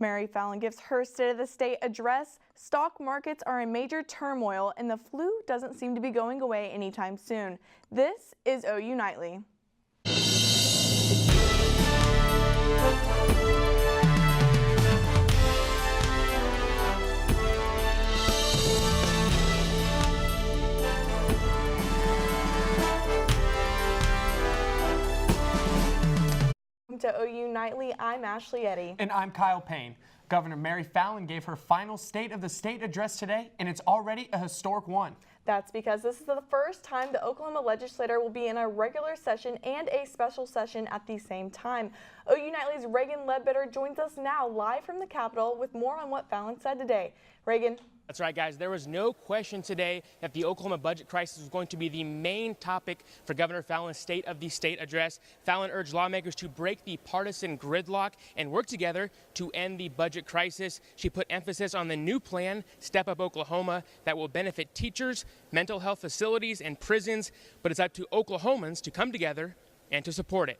Mary Fallin gives her State of the State address. Stock markets are in major turmoil and the flu doesn't seem to be going away anytime soon. This is OU Nightly. To OU Nightly, I'm Ashley Eddy. And I'm Kyle Payne. Governor Mary Fallin gave her final State of the State address today, and it's already a historic one. That's because this is the first time the Oklahoma legislature will be in a regular session and a special session at the same time. OU Nightly's Reagan Ledbetter joins us now live from the Capitol with more on what Fallin said today. Reagan. That's right, guys. There was no question today that the Oklahoma budget crisis was going to be the main topic for Governor Fallin's State of the State address. Fallin urged lawmakers to break the partisan gridlock and work together to end the budget crisis. She put emphasis on the new plan, Step Up Oklahoma, that will benefit teachers, mental health facilities, and prisons. But it's up to Oklahomans to come together and to support it.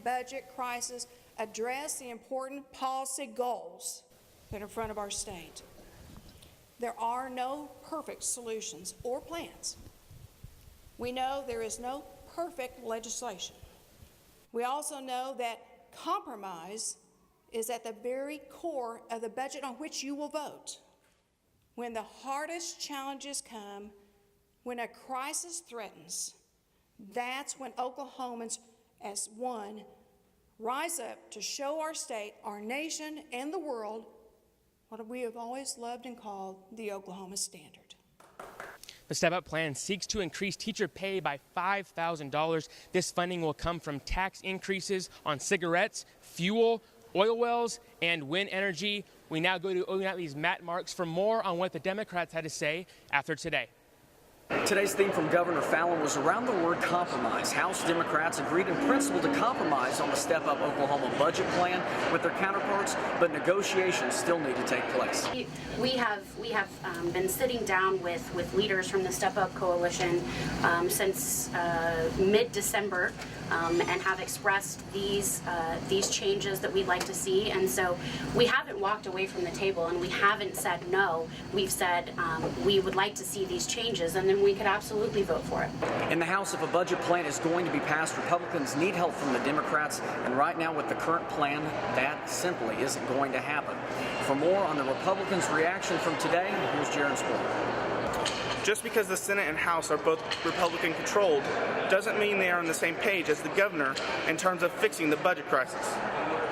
Budget crisis address the important policy goals that are in front of our state. There are no perfect solutions or plans. We know there is no perfect legislation. We also know that compromise is at the very core of the budget on which you will vote. When the hardest challenges come, when a crisis threatens, that's when Oklahomans as one rise up to show our state, our nation, and the world what we have always loved and called the Oklahoma Standard. The Step Up plan seeks to increase teacher pay by $5,000. This funding will come from tax increases on cigarettes, fuel, oil wells, and wind energy. We now go to OU Nightly's Matt Marks for more on what the Democrats had to say after today. Today's theme from Governor Fallin was around the word compromise. House Democrats agreed in principle to compromise on the Step Up Oklahoma budget plan with their counterparts, but negotiations still need to take place. We have been sitting down with leaders from the Step Up Coalition since mid-December and have expressed these changes that we'd like to see. And so we haven't walked away from the table and we haven't said no. We've said we would like to see these changes, and then we could absolutely vote for it. In the House, if a budget plan is going to be passed, Republicans need help from the Democrats, and right now with the current plan, that simply isn't going to happen. For more on the Republicans' reaction from today, here's Jaron Spor. Just because the Senate and House are both Republican controlled doesn't mean they are on the same page as the governor in terms of fixing the budget crisis.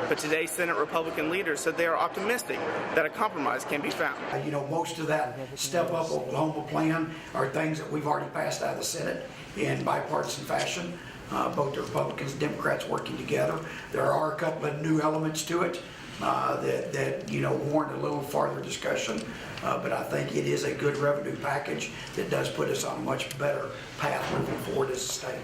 But today, Senate Republican leaders said they are optimistic that a compromise can be found. You know, most of that Step Up Oklahoma plan are things that we've already passed out of the Senate in bipartisan fashion, both the Republicans and Democrats working together. There are a couple of new elements to it that you know, warrant a little farther discussion, but I think it is a good revenue package that does put us on a much better path moving forward as a state.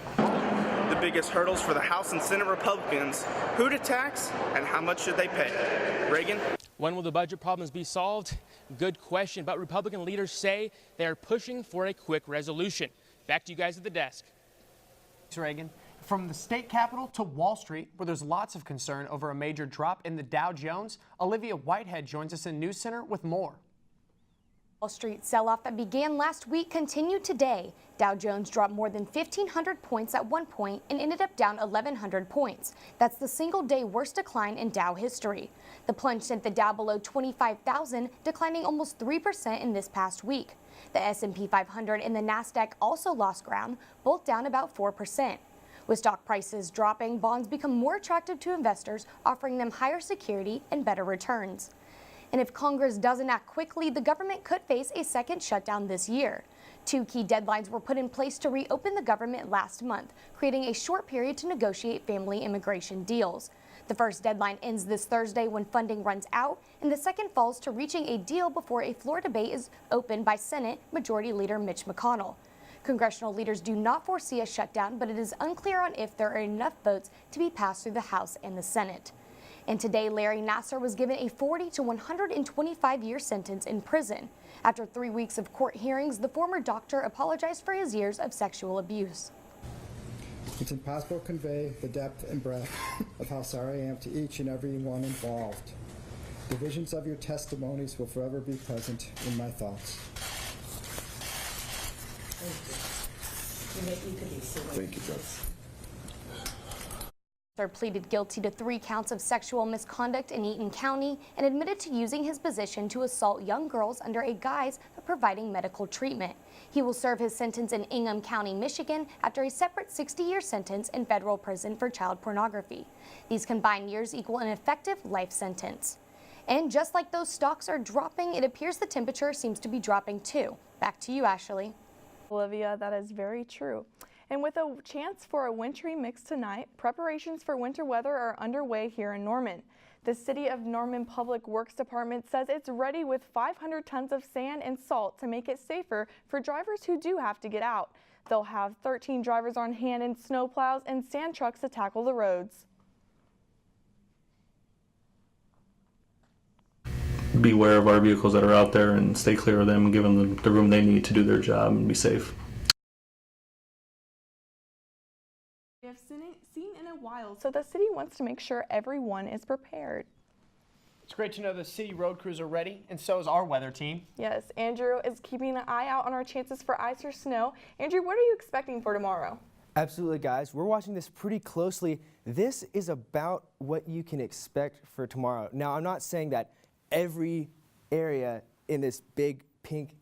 The biggest hurdles for the House and Senate Republicans: who to tax and how much should they pay? Reagan? When will the budget problems be solved? Good question, but Republican leaders say they are pushing for a quick resolution. Back to you guys at the desk. Thanks, Reagan. From the state capitol to Wall Street, where there's lots of concern over a major drop in the Dow Jones, Olivia Whitehead joins us in News Center with more. Wall Street sell-off that began last week continued today. Dow Jones dropped more than 1,500 points at one point and ended up down 1,100 points. That's the single-day worst decline in Dow history. The plunge sent the Dow below 25,000, declining almost 3% in this past week. The S&P 500 and the Nasdaq also lost ground, both down about 4%. With stock prices dropping, bonds become more attractive to investors, offering them higher security and better returns. And if Congress doesn't act quickly, the government could face a second shutdown this year. Two key deadlines were put in place to reopen the government last month, creating a short period to negotiate family immigration deals. The first deadline ends this Thursday when funding runs out, and the second falls to reaching a deal before a floor debate is opened by Senate Majority Leader Mitch McConnell. Congressional leaders do not foresee a shutdown, but it is unclear on if there are enough votes to be passed through the House and the Senate. And today, Larry Nassar was given a 40 to 125-year sentence in prison. After 3 weeks of court hearings, the former doctor apologized for his years of sexual abuse. It's impossible to convey the depth and breadth of how sorry I am to each and every one involved. The visions of your testimonies will forever be present in my thoughts. Thank you, Judge. Pleaded guilty to 3 counts of sexual misconduct in Eaton County and admitted to using his position to assault young girls under a guise of providing medical treatment. He will serve his sentence in Ingham County, Michigan, after a separate 60-year sentence in federal prison for child pornography. These combined years equal an effective life sentence. And just like those stocks are dropping, it appears the temperature seems to be dropping too. Back to you, Ashley. Olivia, that is very true. And with a chance for a wintry mix tonight, preparations for winter weather are underway here in Norman. The City of Norman Public Works Department says it's ready with 500 tons of sand and salt to make it safer for drivers who do have to get out. They'll have 13 drivers on hand in snowplows and sand trucks to tackle the roads. Beware of our vehicles that are out there and stay clear of them and give them the room they need to do their job and be safe. We have seen in a while, so the city wants to make sure everyone is prepared. It's great to know the city road crews are ready, and so is our weather team. Yes, Andrew is keeping an eye out on our chances for ice or snow. Andrew, what are you expecting for tomorrow? Absolutely, guys. We're watching this pretty closely. This is about what you can expect for tomorrow. Now, I'm not saying that every area in this big pink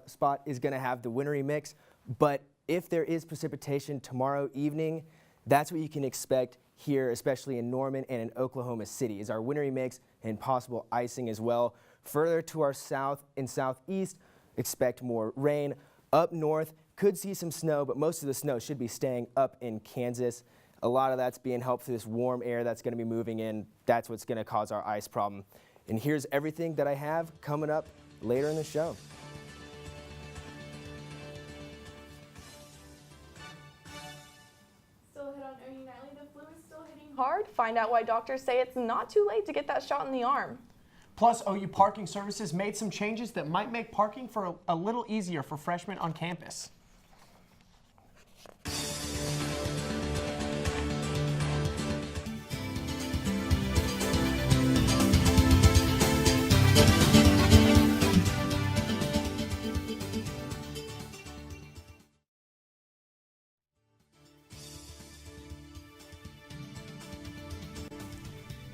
spot is going to have the wintry mix, but if there is precipitation tomorrow evening, that's what you can expect here, especially in Norman and in Oklahoma City, is our wintry mix and possible icing as well. Further to our south and southeast, expect more rain. Up north, could see some snow, but most of the snow should be staying up in Kansas. A lot of that's being helped through this warm air that's going to be moving in. That's what's going to cause our ice problem. And here's everything that I have coming up later in the show. Still hit on OU Nightly, the flu is still hitting hard. Find out why doctors say it's not too late to get that shot in the arm. Plus, OU Parking Services made some changes that might make parking for a little easier for freshmen on campus.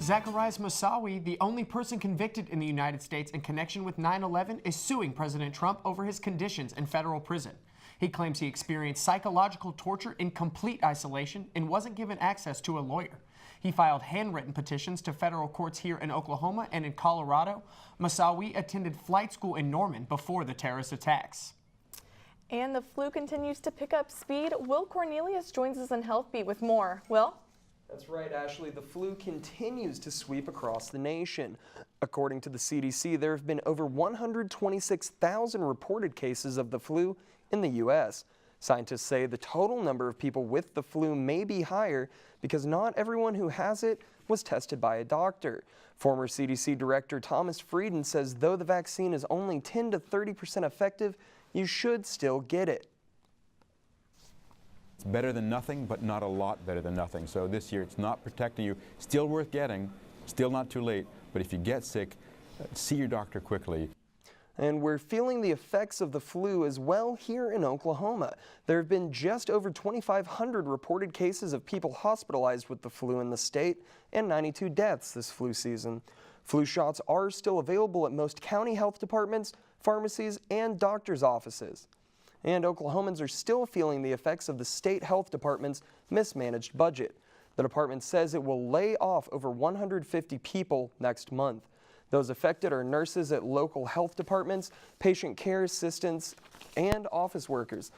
Zacharias Moussaoui, the only person convicted in the United States in connection with 9/11, is suing President Trump over his conditions in federal prison. He claims he experienced psychological torture in complete isolation and wasn't given access to a lawyer. He filed handwritten petitions to federal courts here in Oklahoma and in Colorado. Moussaoui attended flight school in Norman before the terrorist attacks. And the flu continues to pick up speed. Will Cornelius joins us on Health Beat with more. Will? That's right, Ashley. The flu continues to sweep across the nation. According to the CDC, there have been over 126,000 reported cases of the flu in the U.S. Scientists say the total number of people with the flu may be higher because not everyone who has it was tested by a doctor. Former CDC Director Thomas Frieden says though the vaccine is only 10 to 30% effective, you should still get it. It's better than nothing, but not a lot better than nothing. So this year, it's not protecting you. Still worth getting, still not too late. But if you get sick, see your doctor quickly. And we're feeling the effects of the flu as well here in Oklahoma. There have been just over 2,500 reported cases of people hospitalized with the flu in the state and 92 deaths this flu season. Flu shots are still available at most county health departments, pharmacies, and doctors' offices. And Oklahomans are still feeling the effects of the state health department's mismanaged budget. The department says it will lay off over 150 people next month. Those affected are nurses at local health departments, patient care assistants, and office workers.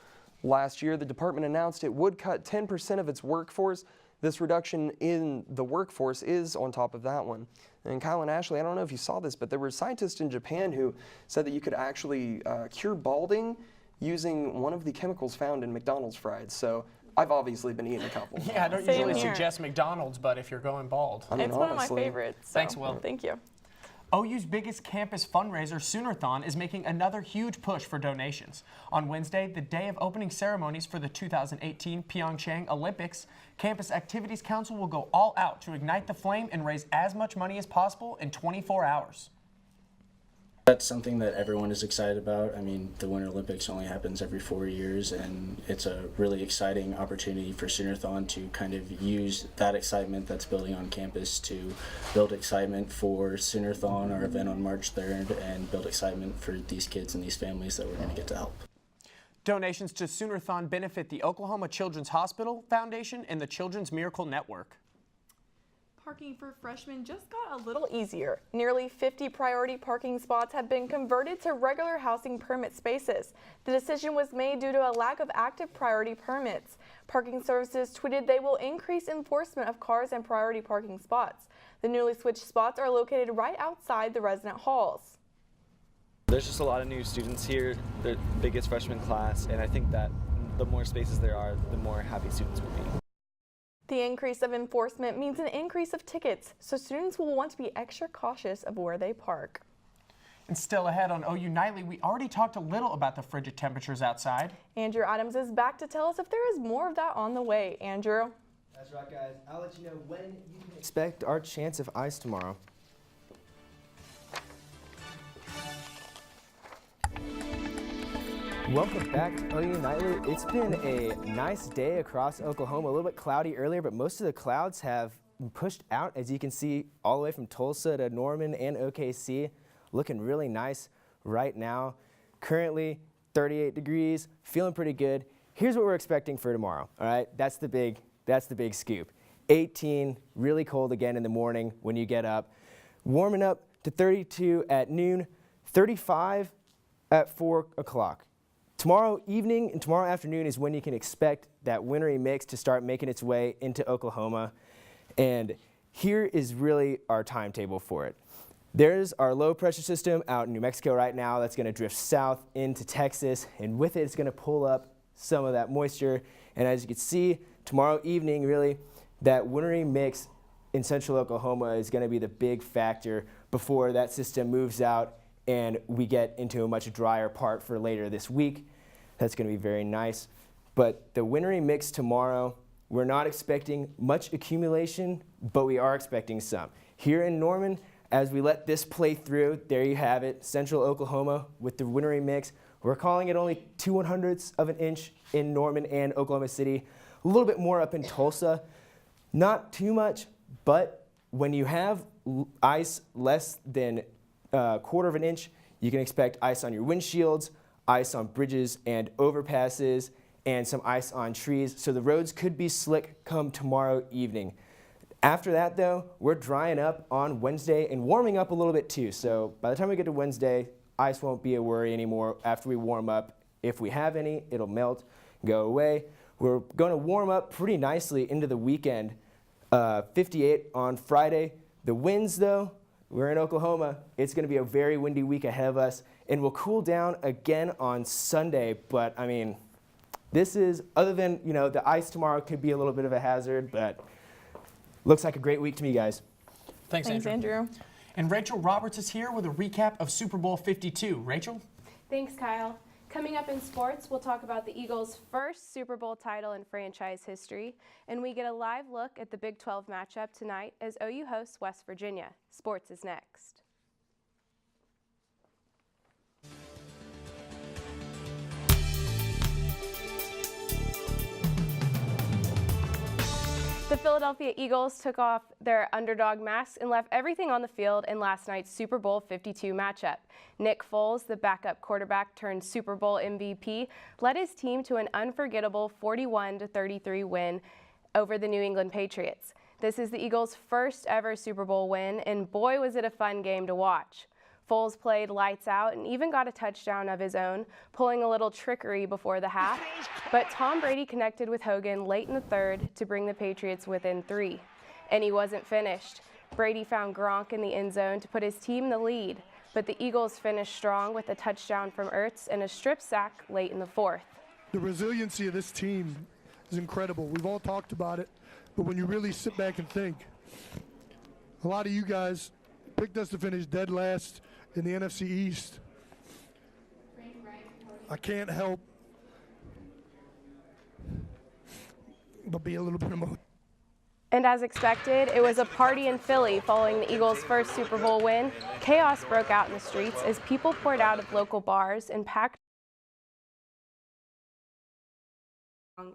Last year, the department announced it would cut 10% of its workforce. This reduction in the workforce is on top of that one. And Kyle and Ashley, I don't know if you saw this, but there were scientists in Japan who said that you could actually cure balding using one of the chemicals found in McDonald's fries. So I've obviously been eating a couple. Yeah, I don't usually suggest McDonald's, but if you're going bald. I mean, it's honestly one of my favorites. So. Thanks, Will. Thank you. OU's biggest campus fundraiser, Soonerthon, is making another huge push for donations. On Wednesday, the day of opening ceremonies for the 2018 Pyeongchang Olympics, Campus Activities Council will go all out to ignite the flame and raise as much money as possible in 24 hours. That's something that everyone is excited about. I mean, the Winter Olympics only happens every 4 years, and it's a really exciting opportunity for Soonerthon to kind of use that excitement that's building on campus to build excitement for Soonerthon, our event on March 3rd, and build excitement for these kids and these families that we're going to get to help. Donations to Soonerthon benefit the Oklahoma Children's Hospital Foundation and the Children's Miracle Network. Parking for freshmen just got a little easier. Nearly 50 priority parking spots have been converted to regular housing permit spaces. The decision was made due to a lack of active priority permits. Parking Services tweeted they will increase enforcement of cars and priority parking spots. The newly switched spots are located right outside the resident halls. There's just a lot of new students here, the biggest freshman class, and I think that the more spaces there are, the more happy students will be. The increase of enforcement means an increase of tickets, so students will want to be extra cautious of where they park. And still ahead on OU Nightly, we already talked a little about the frigid temperatures outside. Andrew Adams is back to tell us if there is more of that on the way. Andrew? That's right, guys. I'll let you know when you can expect our chance of ice tomorrow. Welcome back to OU Nightly. It's been a nice day across Oklahoma. A little bit cloudy earlier, but most of the clouds have pushed out, as you can see, all the way from Tulsa to Norman and OKC. Looking really nice right now. Currently 38 degrees, feeling pretty good. Here's what we're expecting for tomorrow. All right, that's the big scoop. 18, really cold again in the morning when you get up. Warming up to 32 at noon, 35 at 4 o'clock. Tomorrow evening and tomorrow afternoon is when you can expect that wintry mix to start making its way into Oklahoma. And here is really our timetable for it. There's our low pressure system out in New Mexico right now that's going to drift south into Texas, and with it, it's going to pull up some of that moisture. And as you can see, tomorrow evening, really, that wintry mix in central Oklahoma is going to be the big factor before that system moves out and we get into a much drier part for later this week. That's going to be very nice. But the wintry mix tomorrow, we're not expecting much accumulation, but we are expecting some. Here in Norman, as we let this play through, there you have it, central Oklahoma with the wintry mix. We're calling it only 2/100ths of an inch in Norman and Oklahoma City. A little bit more up in Tulsa. Not too much, but when you have ice less than a quarter of an inch, you can expect ice on your windshields, ice on bridges and overpasses, and some ice on trees. So the roads could be slick come tomorrow evening. After that, though, we're drying up on Wednesday and warming up a little bit too. So by the time we get to Wednesday, ice won't be a worry anymore after we warm up. If we have any, it'll melt, go away. We're going to warm up pretty nicely into the weekend. 58 on Friday. The winds, though, we're in Oklahoma. It's going to be a very windy week ahead of us, and we'll cool down again on Sunday. But, I mean, this is, other than, the ice tomorrow could be a little bit of a hazard, but looks like a great week to me, guys. Thanks, Andrew. And Rachel Roberts is here with a recap of Super Bowl 52. Rachel? Thanks, Kyle. Coming up in sports, we'll talk about the Eagles' first Super Bowl title in franchise history, and we get a live look at the Big 12 matchup tonight as OU hosts West Virginia. Sports is next. The Philadelphia Eagles took off their underdog masks and left everything on the field in last night's Super Bowl 52 matchup. Nick Foles, the backup quarterback turned Super Bowl MVP, led his team to an unforgettable 41-33 win over the New England Patriots. This is the Eagles' first ever Super Bowl win, and boy was it a fun game to watch. Foles played lights out and even got a touchdown of his own, pulling a little trickery before the half. But Tom Brady connected with Hogan late in the third to bring the Patriots within 3. And he wasn't finished. Brady found Gronk in the end zone to put his team in the lead. But the Eagles finished strong with a touchdown from Ertz and a strip sack late in the fourth. The resiliency of this team is incredible. We've all talked about it, but when you really sit back and think, a lot of you guys picked us to finish dead last in the NFC East. I can't help but be a little bit emotional. And as expected, it was a party in Philly following the Eagles' first Super Bowl win. Chaos broke out in the streets as people poured out of local bars and packed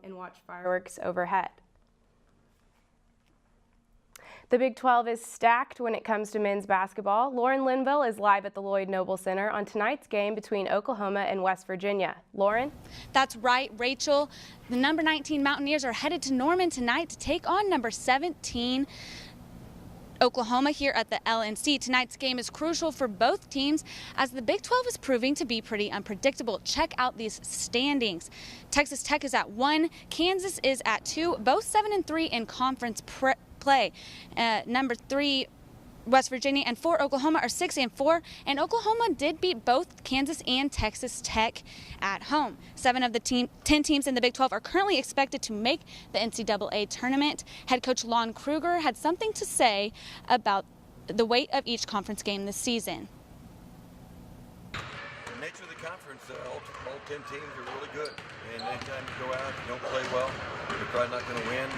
and watched fireworks overhead. The Big 12 is stacked when it comes to men's basketball. Lauren Linville is live at the Lloyd Noble Center on tonight's game between Oklahoma and West Virginia. Lauren? That's right, Rachel. The number 19 Mountaineers are headed to Norman tonight to take on number 17 Oklahoma here at the LNC. Tonight's game is crucial for both teams as the Big 12 is proving to be pretty unpredictable. Check out these standings. Texas Tech is at 1, Kansas is at 2, both 7-3 in conference play. Number 3 West Virginia and 4 Oklahoma are 6-4, and Oklahoma did beat both Kansas and Texas Tech at home. 7 of the 10 teams in the Big 12 are currently expected to make the NCAA tournament. Head coach Lon Kruger had something to say about the weight of each conference game this season. The nature of the conference, all 10 teams are really good, and anytime you go out, you don't play well, you're probably not going to win.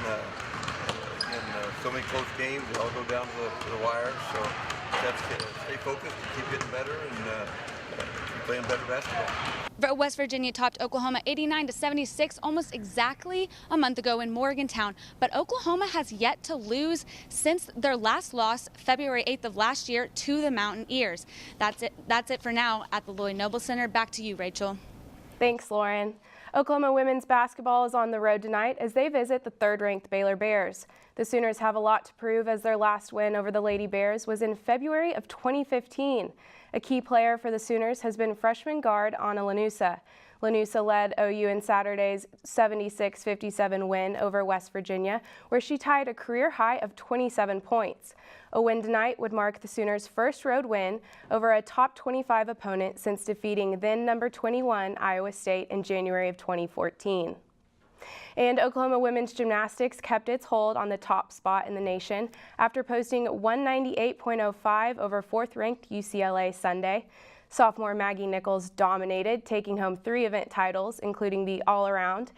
So many close games, they all go down to the wire, so you have to stay focused, keep getting better, and keep playing better basketball. West Virginia topped Oklahoma 89-76 almost exactly a month ago in Morgantown, but Oklahoma has yet to lose since their last loss February 8th of last year to the Mountaineers. That's it for now at the Lloyd Noble Center. Back to you, Rachel. Thanks, Lauren. Oklahoma women's basketball is on the road tonight as they visit the third-ranked Baylor Bears. The Sooners have a lot to prove as their last win over the Lady Bears was in February of 2015. A key player for the Sooners has been freshman guard Anna Lanusa. Lanusa led OU in Saturday's 76-57 win over West Virginia, where she tied a career high of 27 points. A win tonight would mark the Sooners' first road win over a top 25 opponent since defeating then number 21 Iowa State in January of 2014. And Oklahoma women's gymnastics kept its hold on the top spot in the nation after posting 198.05 over fourth-ranked UCLA Sunday. Sophomore Maggie Nichols dominated, taking home 3 event titles, including the all-around,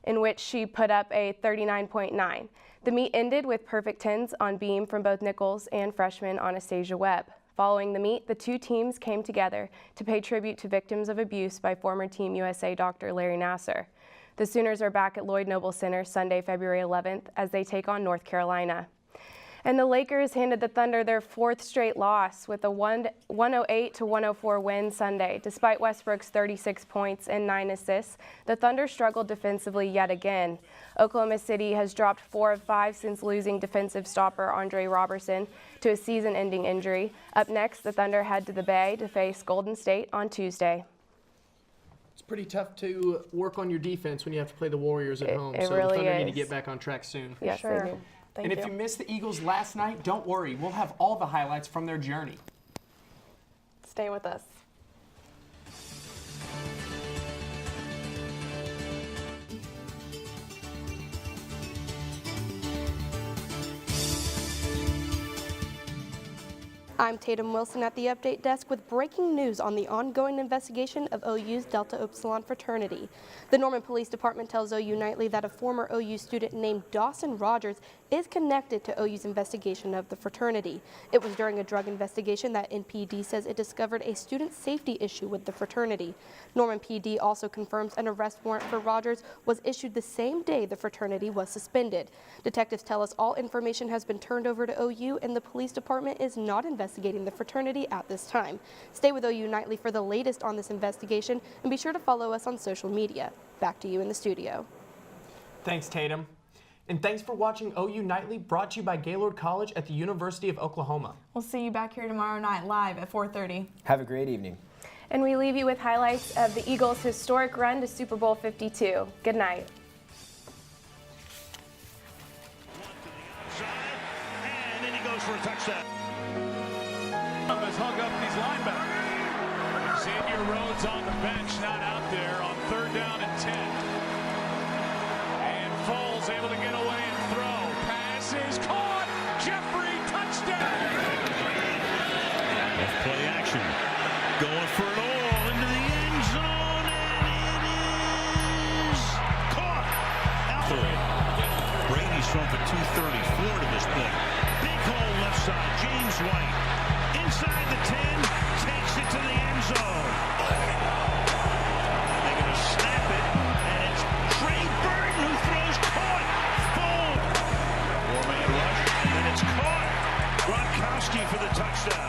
in which she put up a 39.9. The meet ended with perfect 10s on beam from both Nichols and freshman Anastasia Webb. Following the meet, the two teams came together to pay tribute to victims of abuse by former Team USA Dr. Larry Nassar. The Sooners are back at Lloyd Noble Center Sunday, February 11th, as they take on North Carolina. And the Lakers handed the Thunder their 4th straight loss with a 108-104 win Sunday. Despite Westbrook's 36 points and 9 assists, the Thunder struggled defensively yet again. Oklahoma City has dropped 4 of 5 since losing defensive stopper Andre Robertson to a season-ending injury. Up next, the Thunder head to the Bay to face Golden State on Tuesday. It's pretty tough to work on your defense when you have to play the Warriors at home. It so really the Thunder is. need to get back on track soon. Yes, sure. They do. And if you missed the Eagles last night, don't worry. We'll have all the highlights from their journey. Stay with us. I'm Taitum Wilson at the Update Desk with breaking news on the ongoing investigation of OU's Delta Upsilon fraternity. The Norman Police Department tells OU Nightly that a former OU student named Dawson Rogers is connected to OU's investigation of the fraternity. It was during a drug investigation that NPD says it discovered a student safety issue with the fraternity. Norman PD also confirms an arrest warrant for Rogers was issued the same day the fraternity was suspended. Detectives tell us all information has been turned over to OU and the police department is not investigating the fraternity at this time. Stay with OU Nightly for the latest on this investigation and be sure to follow us on social media. Back to you in the studio. Thanks, Taitum. And thanks for watching OU Nightly, brought to you by Gaylord College at the University of Oklahoma. We'll see you back here tomorrow night live at 4:30. Have a great evening. And we leave you with highlights of the Eagles' historic run to Super Bowl 52. Good night. And then he goes for a touchdown. Has hung up these linebackers. Xavier Rhodes on the bench, not out there on 3rd down and 10. And Foles able to get away and throw. Pass is caught. Jeffrey, touchdown. Going for it all into the end zone, and it is caught. Brady's thrown for 234 to this point. Big hole left side. James White inside the 10, takes it to the end zone. They're going to snap it, and it's Trey Burton who throws caught. Boom. Four-man rush, and it's caught. Gronkowski for the touchdown.